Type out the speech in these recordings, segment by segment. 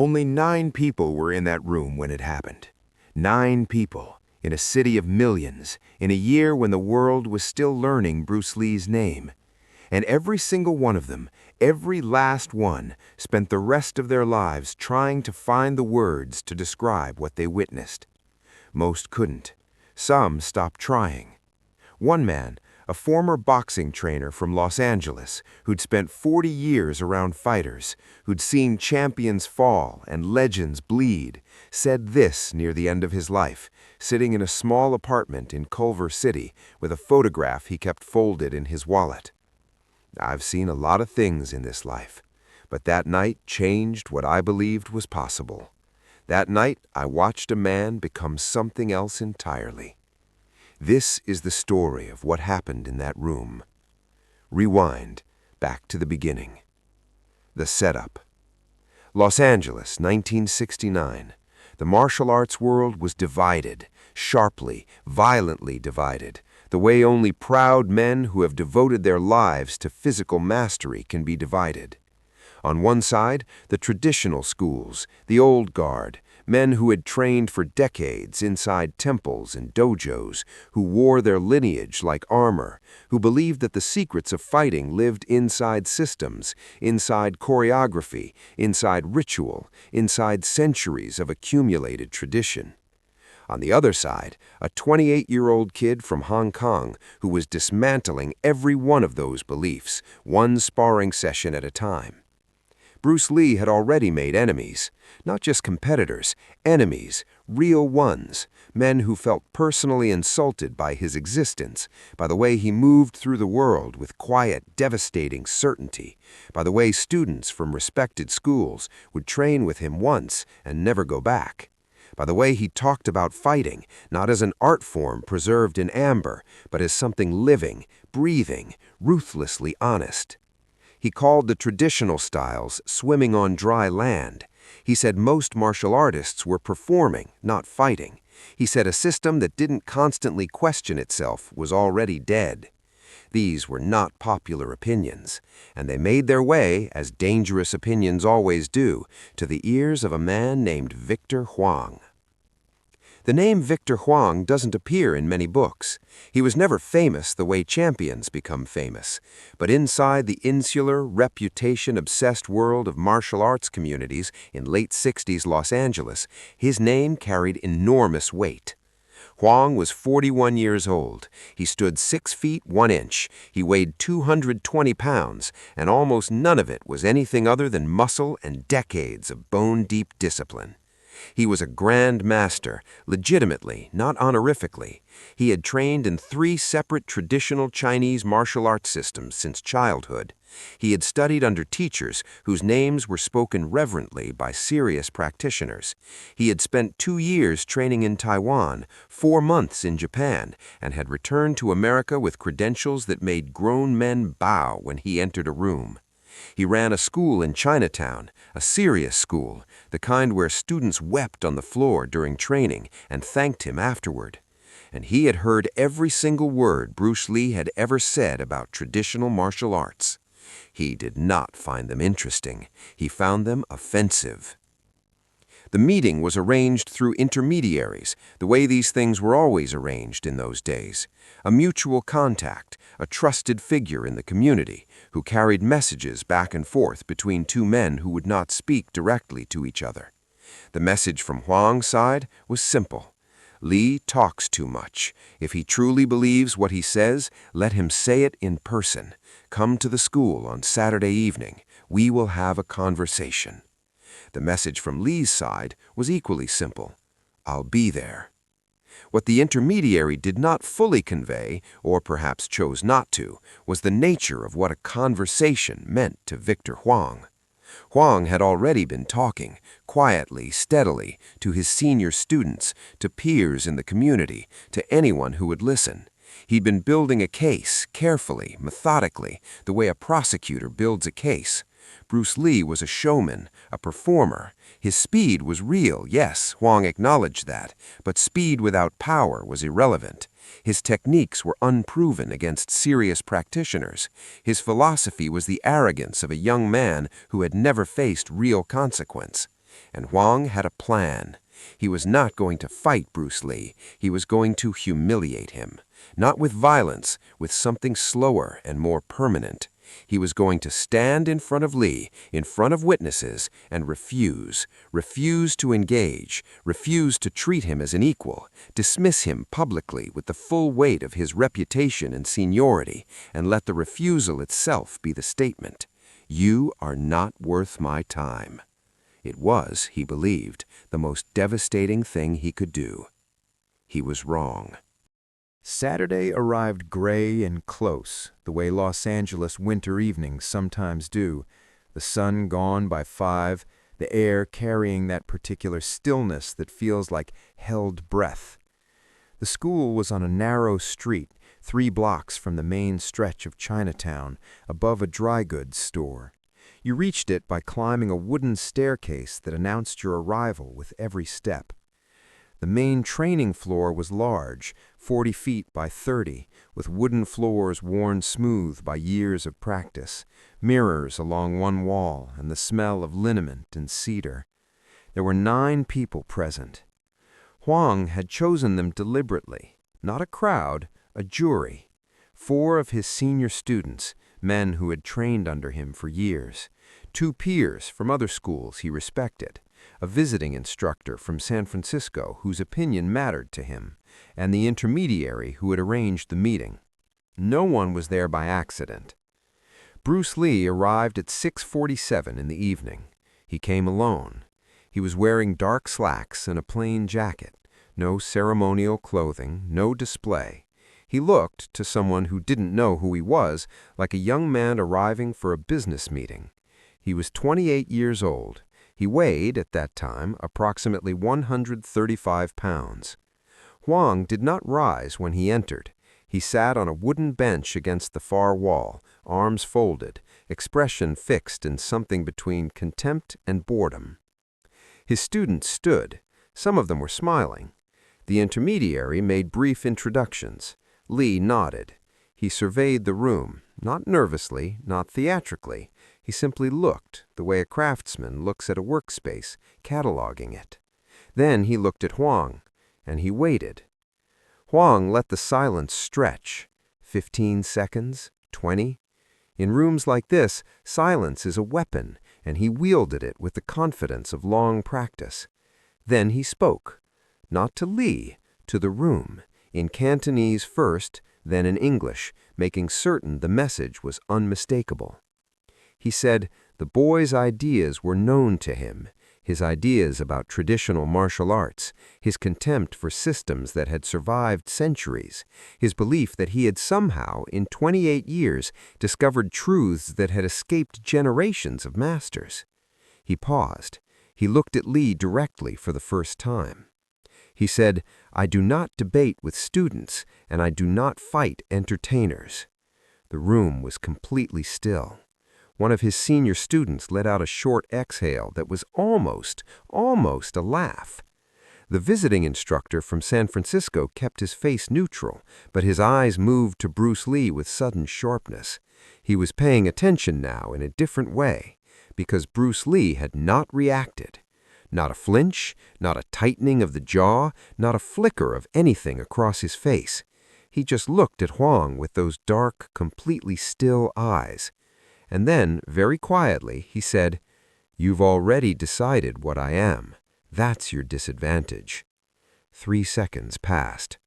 Only 9 people were in that room when it happened. 9 people, in a city of millions, in a year when the world was still learning Bruce Lee's name. And every single one of them, every last one, spent the rest of their lives trying to find the words to describe what they witnessed. Most couldn't. Some stopped trying. One man, a former boxing trainer from Los Angeles, who'd spent 40 years around fighters, who'd seen champions fall and legends bleed, said this near the end of his life, sitting in a small apartment in Culver City with a photograph he kept folded in his wallet. "I've seen a lot of things in this life, but that night changed what I believed was possible. That night I watched a man become something else entirely." This is the story of what happened in that room. Rewind, back to the beginning. The setup. Los Angeles, 1969. The martial arts world was divided, sharply, violently divided, the way only proud men who have devoted their lives to physical mastery can be divided. On one side, the traditional schools, the old guard, men who had trained for decades inside temples and dojos, who wore their lineage like armor, who believed that the secrets of fighting lived inside systems, inside choreography, inside ritual, inside centuries of accumulated tradition. On the other side, a 28-year-old kid from Hong Kong who was dismantling every one of those beliefs, one sparring session at a time. Bruce Lee had already made enemies, not just competitors, enemies, real ones, men who felt personally insulted by his existence, by the way he moved through the world with quiet, devastating certainty, by the way students from respected schools would train with him once and never go back, by the way he talked about fighting, not as an art form preserved in amber, but as something living, breathing, ruthlessly honest. He called the traditional styles swimming on dry land. He said most martial artists were performing, not fighting. He said a system that didn't constantly question itself was already dead. These were not popular opinions, and they made their way, as dangerous opinions always do, to the ears of a man named Victor Huang. The name Victor Huang doesn't appear in many books. He was never famous the way champions become famous, but inside the insular, reputation-obsessed world of martial arts communities in late 60s Los Angeles, his name carried enormous weight. Huang was 41 years old. He stood 6 feet 1 inch. He weighed 220 pounds, and almost none of it was anything other than muscle and decades of bone-deep discipline. He was a grand master, legitimately, not honorifically. He had trained in 3 separate traditional Chinese martial arts systems since childhood. He had studied under teachers whose names were spoken reverently by serious practitioners. He had spent 2 years training in Taiwan, 4 months in Japan, and had returned to America with credentials that made grown men bow when he entered a room. He ran a school in Chinatown, a serious school, the kind where students wept on the floor during training and thanked him afterward. And he had heard every single word Bruce Lee had ever said about traditional martial arts. He did not find them interesting. He found them offensive. The meeting was arranged through intermediaries, the way these things were always arranged in those days. A mutual contact, a trusted figure in the community, who carried messages back and forth between 2 men who would not speak directly to each other. The message from Huang's side was simple. Lee talks too much. If he truly believes what he says, let him say it in person. Come to the school on Saturday evening. We will have a conversation. The message from Lee's side was equally simple. I'll be there. What the intermediary did not fully convey, or perhaps chose not to, was the nature of what a conversation meant to Victor Huang. Huang had already been talking, quietly, steadily, to his senior students, to peers in the community, to anyone who would listen. He'd been building a case, carefully, methodically, the way a prosecutor builds a case. Bruce Lee was a showman, a performer. His speed was real, yes, Huang acknowledged that, but speed without power was irrelevant. His techniques were unproven against serious practitioners. His philosophy was the arrogance of a young man who had never faced real consequence. And Huang had a plan. He was not going to fight Bruce Lee. He was going to humiliate him. Not with violence, with something slower and more permanent. He was going to stand in front of Lee, in front of witnesses, and refuse to engage, refuse to treat him as an equal, dismiss him publicly with the full weight of his reputation and seniority, and let the refusal itself be the statement. You are not worth my time. It was, he believed, the most devastating thing he could do. He was wrong. Saturday arrived gray and close, the way Los Angeles winter evenings sometimes do, the sun gone by 5, the air carrying that particular stillness that feels like held breath. The school was on a narrow street, 3 blocks from the main stretch of Chinatown, above a dry goods store. You reached it by climbing a wooden staircase that announced your arrival with every step. The main training floor was large, 40 feet by 30, with wooden floors worn smooth by years of practice, mirrors along one wall, and the smell of liniment and cedar. There were 9 people present. Huang had chosen them deliberately, not a crowd, a jury. 4 of his senior students, men who had trained under him for years, 2 peers from other schools he respected, a visiting instructor from San Francisco whose opinion mattered to him, and the intermediary who had arranged the meeting. No one was there by accident. Bruce Lee arrived at 6:47 in the evening. He came alone. He was wearing dark slacks and a plain jacket, no ceremonial clothing, no display. He looked, to someone who didn't know who he was, like a young man arriving for a business meeting. He was 28 years old. He weighed, at that time, approximately 135 pounds. Huang did not rise when he entered. He sat on a wooden bench against the far wall, arms folded, expression fixed in something between contempt and boredom. His students stood. Some of them were smiling. The intermediary made brief introductions. Lee nodded. He surveyed the room, not nervously, not theatrically. He simply looked, the way a craftsman looks at a workspace, cataloging it. Then he looked at Huang, and he waited. Huang let the silence stretch. 15 seconds, 20. In rooms like this, silence is a weapon, and he wielded it with the confidence of long practice. Then he spoke, not to Lee, to the room, in Cantonese first, then in English, making certain the message was unmistakable. He said the boy's ideas were known to him, his ideas about traditional martial arts, his contempt for systems that had survived centuries, his belief that he had somehow, in 28 years, discovered truths that had escaped generations of masters. He paused. He looked at Lee directly for the first time. He said, "I do not debate with students, and I do not fight entertainers." The room was completely still. One of his senior students let out a short exhale that was almost a laugh. The visiting instructor from San Francisco kept his face neutral, but his eyes moved to Bruce Lee with sudden sharpness. He was paying attention now in a different way, because Bruce Lee had not reacted. Not a flinch, not a tightening of the jaw, not a flicker of anything across his face. He just looked at Huang with those dark, completely still eyes. And then, very quietly, he said, "You've already decided what I am. That's your disadvantage." 3 seconds passed.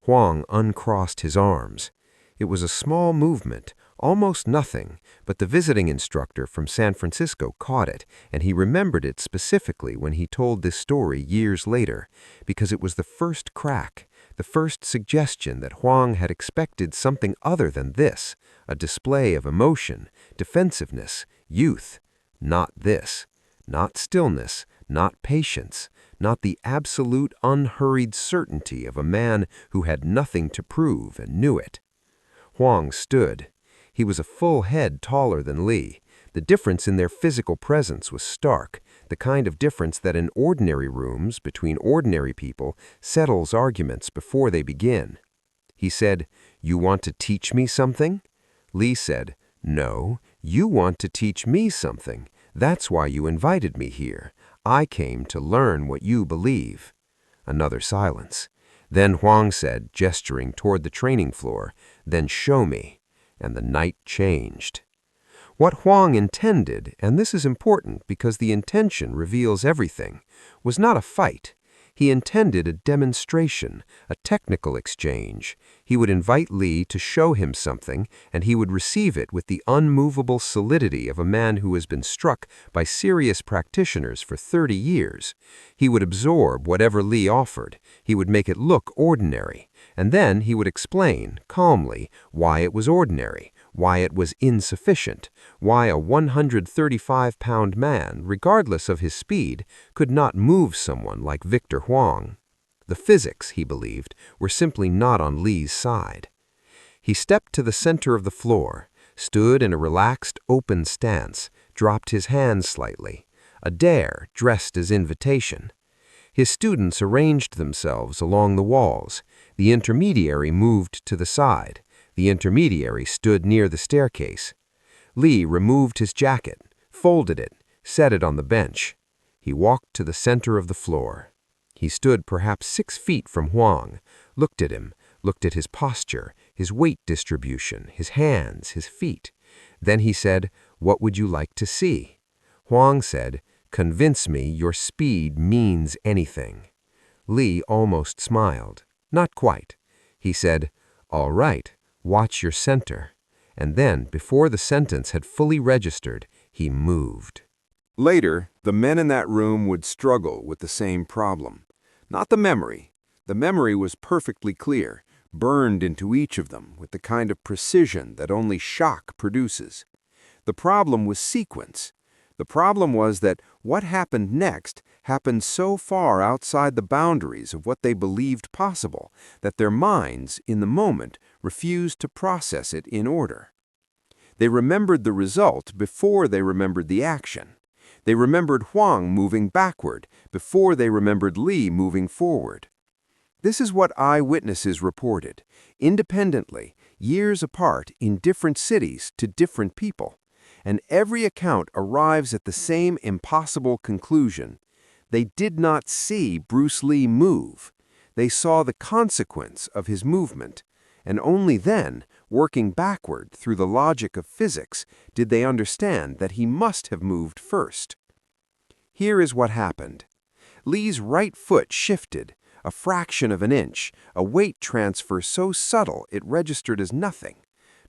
Huang uncrossed his arms. It was a small movement, almost nothing, but the visiting instructor from San Francisco caught it, and he remembered it specifically when he told this story years later, because it was the first crack, the first suggestion that Huang had expected something other than this, a display of emotion, defensiveness, youth. Not this. Not stillness, not patience, not the absolute unhurried certainty of a man who had nothing to prove and knew it. Huang stood. He was a full head taller than Lee. The difference in their physical presence was stark, the kind of difference that in ordinary rooms, between ordinary people, settles arguments before they begin. He said, "You want to teach me something?" Lee said, "No, you want to teach me something. That's why you invited me here. I came to learn what you believe." Another silence. Then Huang said, gesturing toward the training floor, "Then show me." And the night changed. What Huang intended, and this is important because the intention reveals everything, was not a fight. He intended a demonstration, a technical exchange. He would invite Li to show him something, and he would receive it with the unmovable solidity of a man who has been struck by serious practitioners for 30 years. He would absorb whatever Li offered. He would make it look ordinary. And then he would explain, calmly, why it was ordinary, why it was insufficient, why a 135-pound man, regardless of his speed, could not move someone like Victor Huang. The physics, he believed, were simply not on Li's side. He stepped to the center of the floor, stood in a relaxed, open stance, dropped his hands slightly, a dare dressed as invitation. His students arranged themselves along the walls. The intermediary moved to the side. The intermediary stood near the staircase. Li removed his jacket, folded it, set it on the bench. He walked to the center of the floor. He stood perhaps 6 feet from Huang, looked at him, looked at his posture, his weight distribution, his hands, his feet. Then he said, "What would you like to see?" Huang said, "Convince me your speed means anything." Li almost smiled. Not quite. He said, "All right, watch your center." And then, before the sentence had fully registered, he moved. Later, the men in that room would struggle with the same problem. Not the memory. The memory was perfectly clear, burned into each of them with the kind of precision that only shock produces. The problem was sequence. The problem was that what happened next happened so far outside the boundaries of what they believed possible that their minds, in the moment, refused to process it in order. They remembered the result before they remembered the action. They remembered Huang moving backward before they remembered Li moving forward. This is what eyewitnesses reported, independently, years apart, in different cities to different people. And every account arrives at the same impossible conclusion. They did not see Bruce Lee move. They saw the consequence of his movement. And only then, working backward through the logic of physics, did they understand that he must have moved first. Here is what happened. Li's right foot shifted, a fraction of an inch, a weight transfer so subtle it registered as nothing.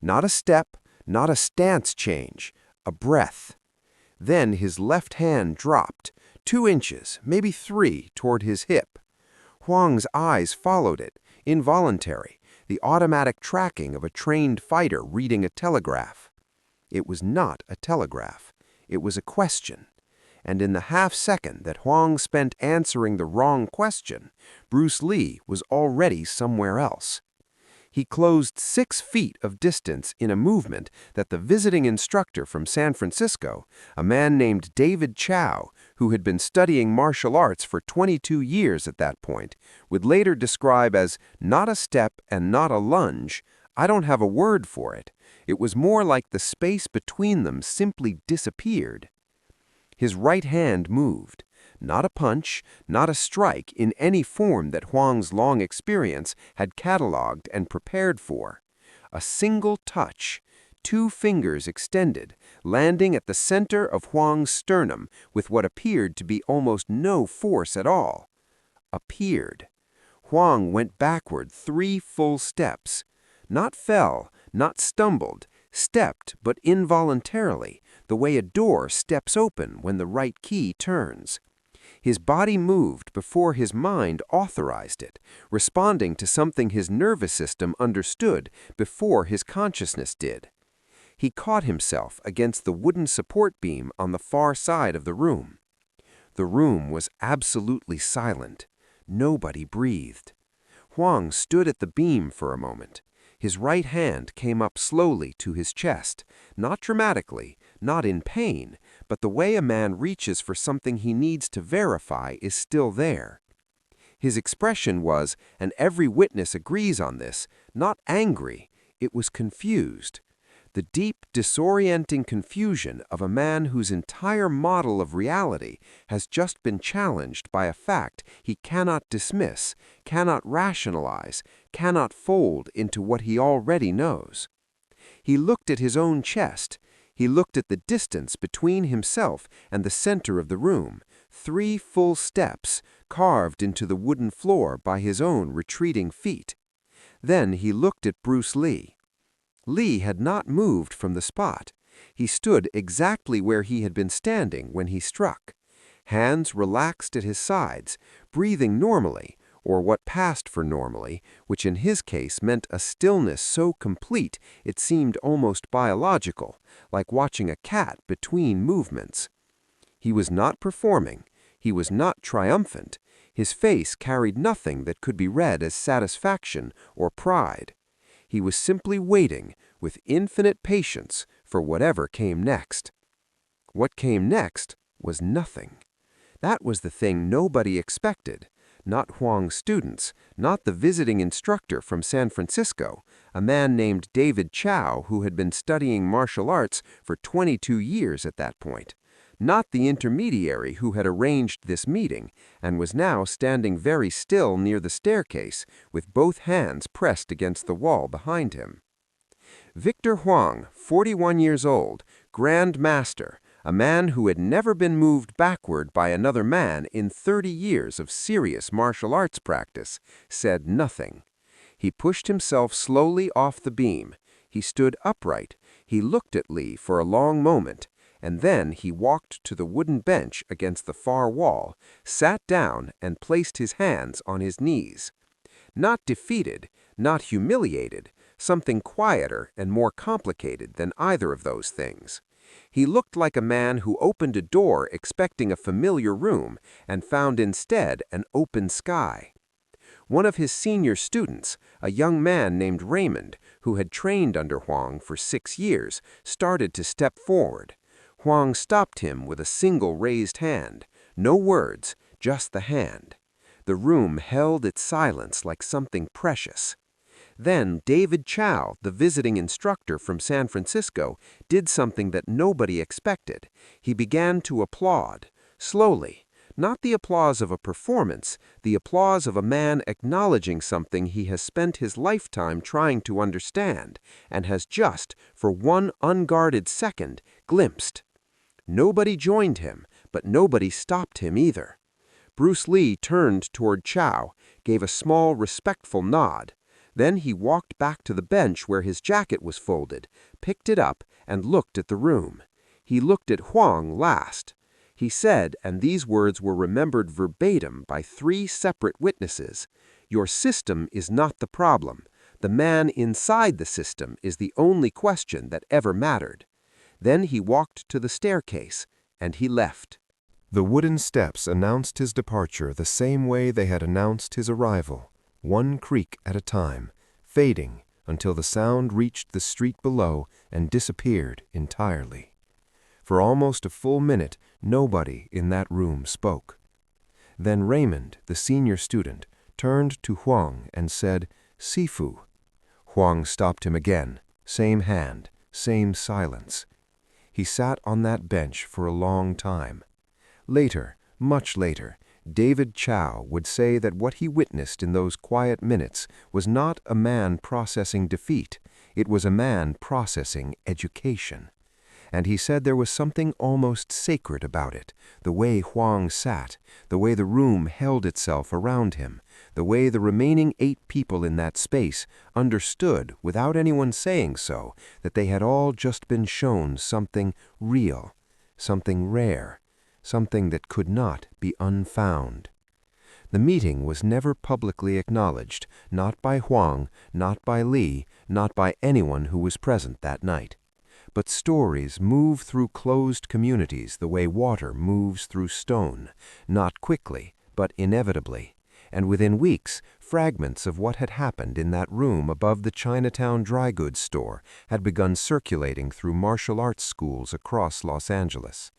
Not a step, not a stance change, a breath. Then his left hand dropped, 2 inches, maybe 3, toward his hip. Huang's eyes followed it, involuntary, the automatic tracking of a trained fighter reading a telegraph. It was not a telegraph. It was a question. And in the half-second that Huang spent answering the wrong question, Bruce Lee was already somewhere else. He closed 6 feet of distance in a movement that the visiting instructor from San Francisco, a man named David Chow, who had been studying martial arts for 22 years at that point, would later describe as not a step and not a lunge. I don't have a word for it. It was more like the space between them simply disappeared. His right hand moved. Not a punch, not a strike in any form that Huang's long experience had catalogued and prepared for. A single touch, 2 fingers extended, landing at the center of Huang's sternum with what appeared to be almost no force at all. Appeared. Huang went backward 3 full steps. Not fell, not stumbled, stepped but involuntarily, the way a door steps open when the right key turns. His body moved before his mind authorized it, responding to something his nervous system understood before his consciousness did. He caught himself against the wooden support beam on the far side of the room. The room was absolutely silent. Nobody breathed. Huang stood at the beam for a moment. His right hand came up slowly to his chest, not dramatically, not in pain, but the way a man reaches for something he needs to verify is still there. His expression was, and every witness agrees on this, not angry, it was confused. The deep, disorienting confusion of a man whose entire model of reality has just been challenged by a fact he cannot dismiss, cannot rationalize, cannot fold into what he already knows. He looked at his own chest. He looked at the distance between himself and the center of the room, 3 full steps carved into the wooden floor by his own retreating feet. Then he looked at Bruce Lee. Lee had not moved from the spot. He stood exactly where he had been standing when he struck. Hands relaxed at his sides, breathing normally, or what passed for normally, which in his case meant a stillness so complete it seemed almost biological, like watching a cat between movements. He was not performing. He was not triumphant. His face carried nothing that could be read as satisfaction or pride. He was simply waiting, with infinite patience, for whatever came next. What came next was nothing. That was the thing nobody expected. Not Huang's students, not the visiting instructor from San Francisco, a man named David Chow who had been studying martial arts for 22 years at that point. Not the intermediary who had arranged this meeting and was now standing very still near the staircase with both hands pressed against the wall behind him. Victor Huang, 41 years old, Grand Master, a man who had never been moved backward by another man in 30 years of serious martial arts practice, said nothing. He pushed himself slowly off the beam. He stood upright. He looked at Lee for a long moment, and then he walked to the wooden bench against the far wall, sat down, and placed his hands on his knees. Not defeated, not humiliated, something quieter and more complicated than either of those things. He looked like a man who opened a door expecting a familiar room and found instead an open sky. One of his senior students, a young man named Raymond, who had trained under Huang for 6 years, started to step forward. Huang stopped him with a single raised hand. No words, just the hand. The room held its silence like something precious. Then David Chow, the visiting instructor from San Francisco, did something that nobody expected. He began to applaud, slowly. Not the applause of a performance, the applause of a man acknowledging something he has spent his lifetime trying to understand, and has just, for one unguarded second, glimpsed. Nobody joined him, but nobody stopped him either. Bruce Lee turned toward Chow, gave a small, respectful nod. Then he walked back to the bench where his jacket was folded, picked it up, and looked at the room. He looked at Huang last. He said, and these words were remembered verbatim by 3 separate witnesses, "Your system is not the problem. The man inside the system is the only question that ever mattered." Then he walked to the staircase, and he left. The wooden steps announced his departure the same way they had announced his arrival, one creak at a time, fading until the sound reached the street below and disappeared entirely. For almost a full minute, nobody in that room spoke. Then Raymond, the senior student, turned to Huang and said, "Sifu." Huang stopped him again, same hand, same silence. He sat on that bench for a long time. Later, much later, David Chow would say that what he witnessed in those quiet minutes was not a man processing defeat, it was a man processing education. And he said there was something almost sacred about it, the way Huang sat, the way the room held itself around him, the way the remaining 8 people in that space understood, without anyone saying so, that they had all just been shown something real, something rare, something that could not be unfound. The meeting was never publicly acknowledged, not by Huang, not by Lee, not by anyone who was present that night. But stories move through closed communities the way water moves through stone, not quickly, but inevitably. And within weeks, fragments of what had happened in that room above the Chinatown dry goods store had begun circulating through martial arts schools across Los Angeles.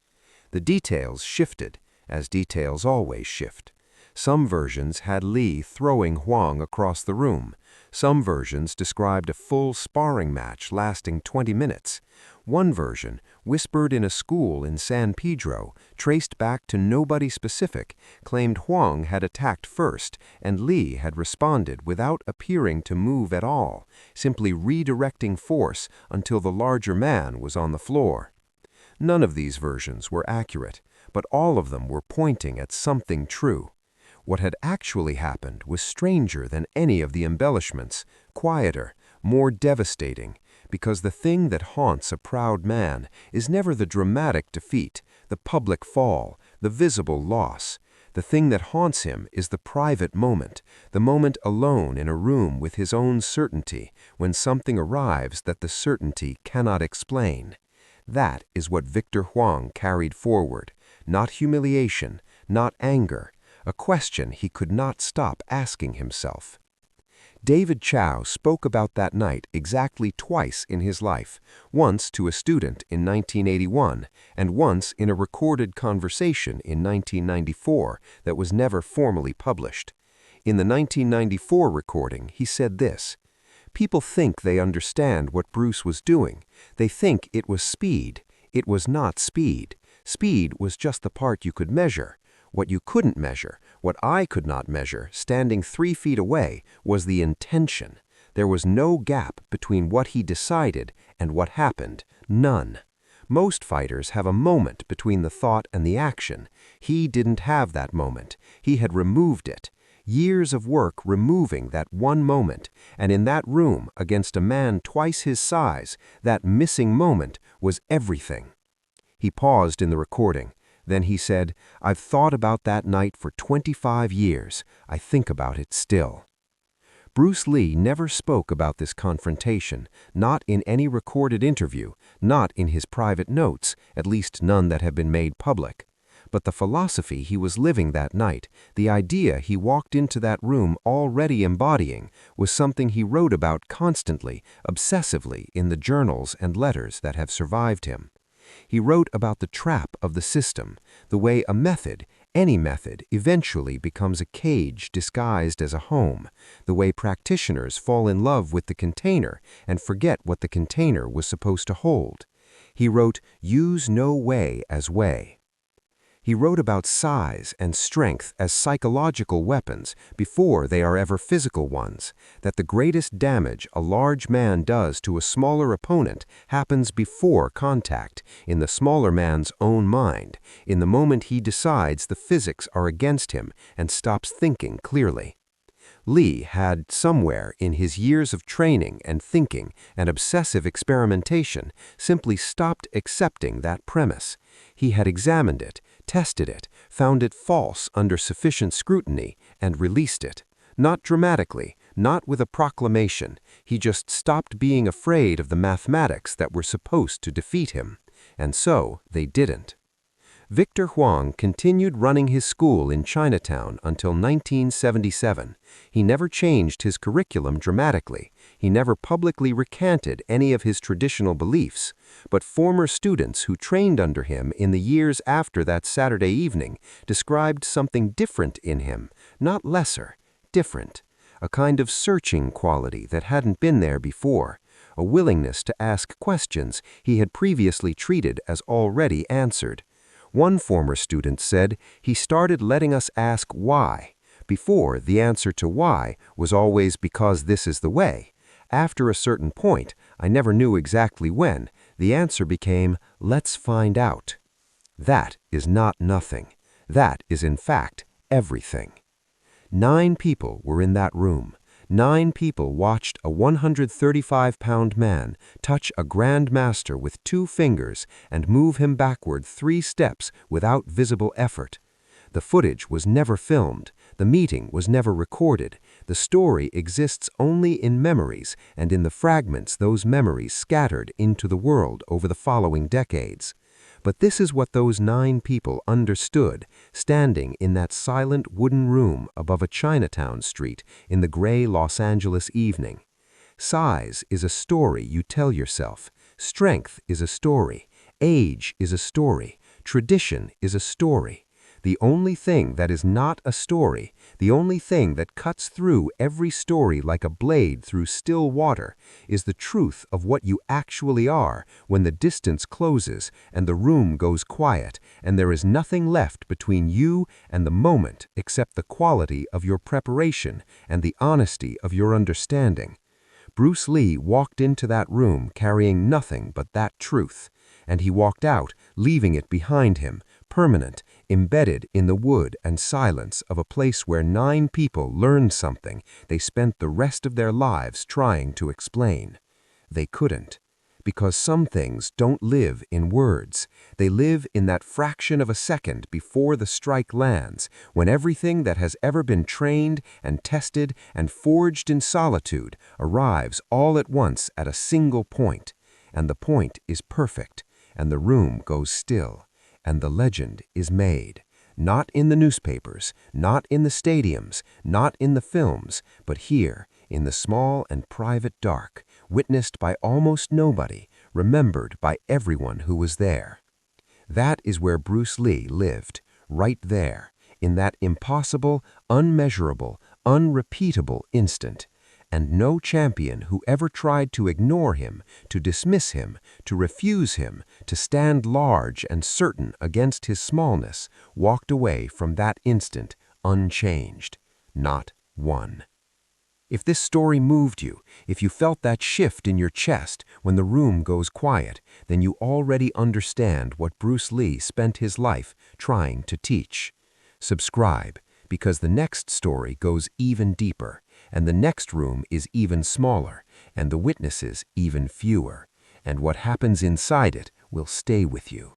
The details shifted, as details always shift. Some versions had Lee throwing Huang across the room. Some versions described a full sparring match lasting 20 minutes. One version, whispered in a school in San Pedro, traced back to nobody specific, claimed Huang had attacked first and Lee had responded without appearing to move at all, simply redirecting force until the larger man was on the floor. None of these versions were accurate, but all of them were pointing at something true. What had actually happened was stranger than any of the embellishments, quieter, more devastating, because the thing that haunts a proud man is never the dramatic defeat, the public fall, the visible loss. The thing that haunts him is the private moment, the moment alone in a room with his own certainty, when something arrives that the certainty cannot explain. That is what Victor Huang carried forward, not humiliation, not anger, a question he could not stop asking himself. David Chow spoke about that night exactly twice in his life, once to a student in 1981 and once in a recorded conversation in 1994 that was never formally published. In the 1994 recording, he said this: "People think they understand what Bruce was doing. They think it was speed. It was not speed. Speed was just the part you could measure. What you couldn't measure, what I could not measure, standing 3 feet away, was the intention. There was no gap between what he decided and what happened. None. Most fighters have a moment between the thought and the action. He didn't have that moment. He had removed it. Years of work removing that one moment, and in that room, against a man twice his size, that missing moment was everything." He paused in the recording. Then he said, "I've thought about that night for 25 years. I think about it still." Bruce Lee never spoke about this confrontation, not in any recorded interview, not in his private notes, at least none that have been made public. But the philosophy he was living that night, the idea he walked into that room already embodying, was something he wrote about constantly, obsessively in the journals and letters that have survived him. He wrote about the trap of the system, the way a method, any method, eventually becomes a cage disguised as a home, the way practitioners fall in love with the container and forget what the container was supposed to hold. He wrote, "Use no way as way." He wrote about size and strength as psychological weapons before they are ever physical ones, that the greatest damage a large man does to a smaller opponent happens before contact, in the smaller man's own mind, in the moment he decides the physics are against him and stops thinking clearly. Lee had somewhere in his years of training and thinking and obsessive experimentation simply stopped accepting that premise. He had examined it, tested it, found it false under sufficient scrutiny, and released it. Not dramatically, not with a proclamation. He just stopped being afraid of the mathematics that were supposed to defeat him. And so they didn't. Victor Huang continued running his school in Chinatown until 1977. He never changed his curriculum dramatically. He never publicly recanted any of his traditional beliefs. But former students who trained under him in the years after that Saturday evening described something different in him, not lesser, different. A kind of searching quality that hadn't been there before. A willingness to ask questions he had previously treated as already answered. One former student said he started letting us ask why. Before, the answer to why was always because this is the way. After a certain point, I never knew exactly when, the answer became, let's find out. That is not nothing. That is in fact everything. 9 people were in that room. 9 people watched a 135-pound man touch a grand master with 2 fingers and move him backward 3 steps without visible effort. The footage was never filmed. The meeting was never recorded. The story exists only in memories and in the fragments those memories scattered into the world over the following decades. But this is what those 9 people understood, standing in that silent wooden room above a Chinatown street in the gray Los Angeles evening. Size is a story you tell yourself. Strength is a story. Age is a story. Tradition is a story. The only thing that is not a story, the only thing that cuts through every story like a blade through still water, is the truth of what you actually are when the distance closes and the room goes quiet and there is nothing left between you and the moment except the quality of your preparation and the honesty of your understanding. Bruce Lee walked into that room carrying nothing but that truth, and he walked out, leaving it behind him, permanent, embedded in the wood and silence of a place where 9 people learned something they spent the rest of their lives trying to explain. They couldn't. Because some things don't live in words. They live in that fraction of a second before the strike lands, when everything that has ever been trained and tested and forged in solitude arrives all at once at a single point. And the point is perfect, and the room goes still, and the legend is made. Not in the newspapers, not in the stadiums, not in the films, but here, in the small and private dark, witnessed by almost nobody, remembered by everyone who was there. That is where Bruce Lee lived, right there, in that impossible, unmeasurable, unrepeatable instant. And no champion who ever tried to ignore him, to dismiss him, to refuse him, to stand large and certain against his smallness, walked away from that instant unchanged. Not one. If this story moved you, if you felt that shift in your chest when the room goes quiet, then you already understand what Bruce Lee spent his life trying to teach. Subscribe, because the next story goes even deeper, and the next room is even smaller, and the witnesses even fewer, and what happens inside it will stay with you.